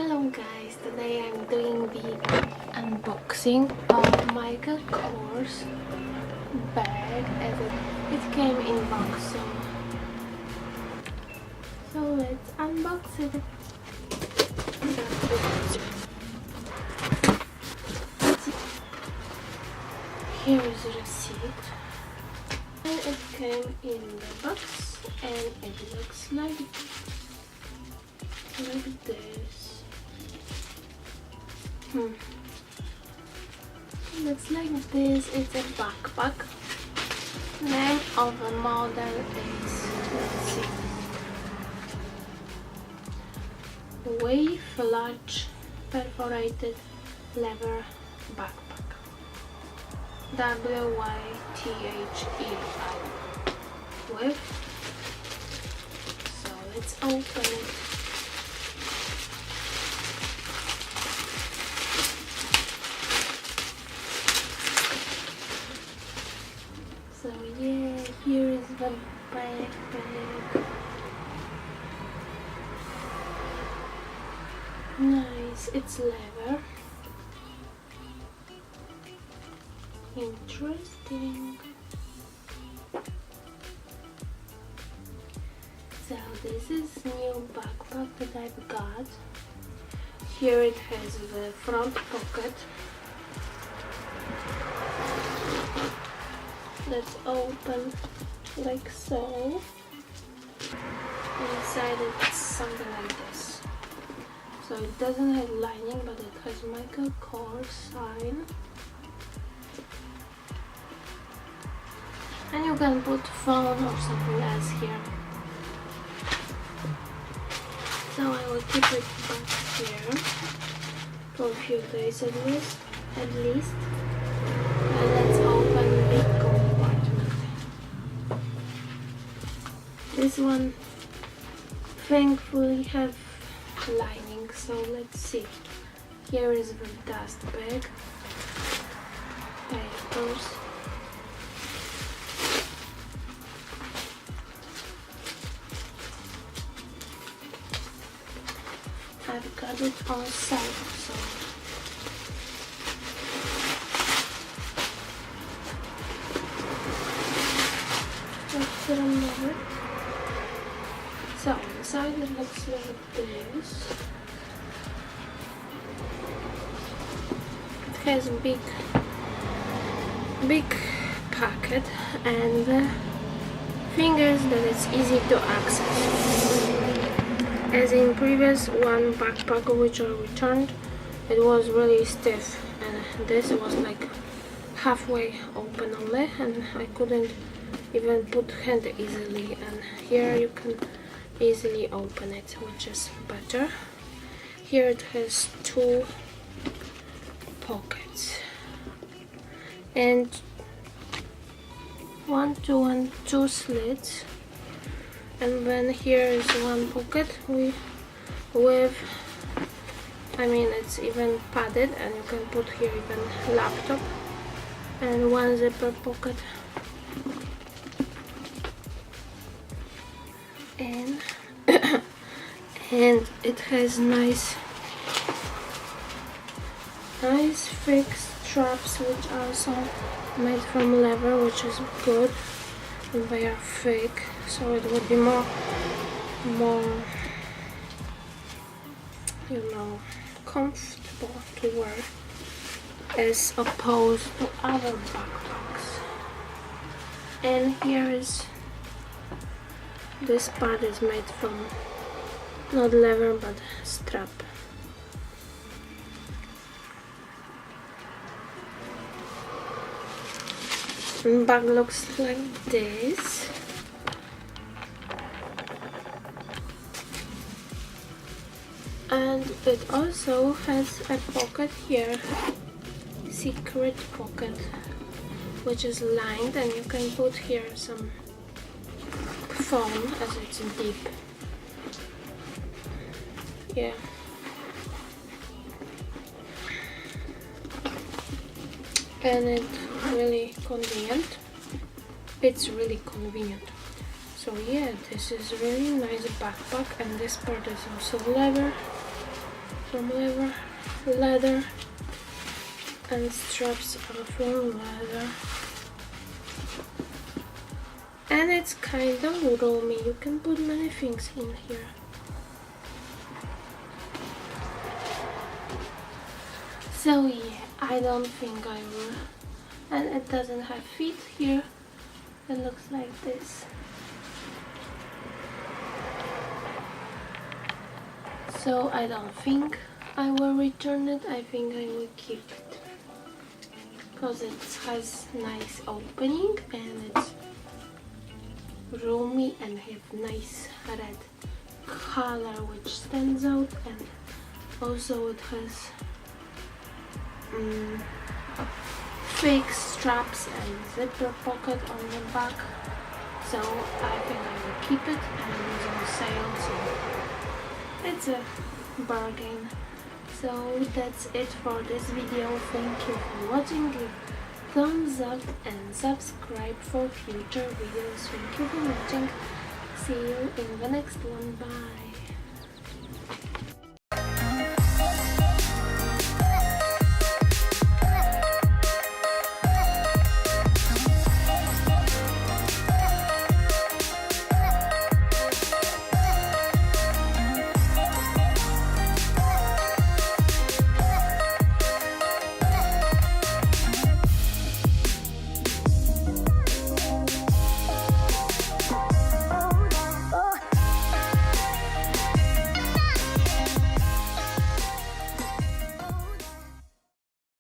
Hello guys, today I'm doing the unboxing of Michael Kors bag as it came in box, so let's unbox it. Here is the receipt, and it came in the box and it looks like this. Looks like this. It's a backpack. Name of the model is, let's see, Wythe large perforated leather backpack. W-Y-T-H-E-I Wythe. So let's open it. So yeah, here is the backpack. Nice, it's leather. Interesting. So this is new backpack that I've got. Here it has the front pocket. Let's open like so. Inside it's something like this. So it doesn't have lining, but it has Michael Kors sign. And you can put phone or something else here. So I will keep it back here for a few days at least. And let's open the compartment. This one thankfully have lining, so let's see. Here is the dust bag, papers, I've got it on side, so let's remove it. So inside it looks like this. It has a big packet, and the thing is that it's easy to access. As in previous one backpack which I returned, it was really stiff, and this was like halfway open only, and I couldn't even put hand easily, and here you can easily open it, which is better. Here it has two pockets and two slits, and then here is one pocket with it's even padded, and you can put here even laptop, and one zipper pocket, and and it has nice thick straps which are also made from leather, which is good, and they are thick, so it would be more comfortable to wear as opposed to other backpacks. And here is this part is made from not leather but strap. The bag looks like this. And it also has a pocket here, secret pocket, which is lined, and you can put here some phone as it's deep. Yeah. And it's really convenient. It's really convenient. So yeah, this is really nice backpack, and this part is also leather. from leather, and straps are from leather. And it's kind of roomy, you can put many things in here. So yeah, I don't think I will. And it doesn't have feet here, it looks like this. So I don't think I will return it, I think I will keep it. Because it has nice opening and it's roomy and have nice red color which stands out, and also it has fake straps and zipper pocket on the back, so I think I will keep it, and it's on sale, so it's a bargain. So that's it for this video. Thank you for watching. Give thumbs up and subscribe for future videos. Thank you for watching. See you in the next one. Bye.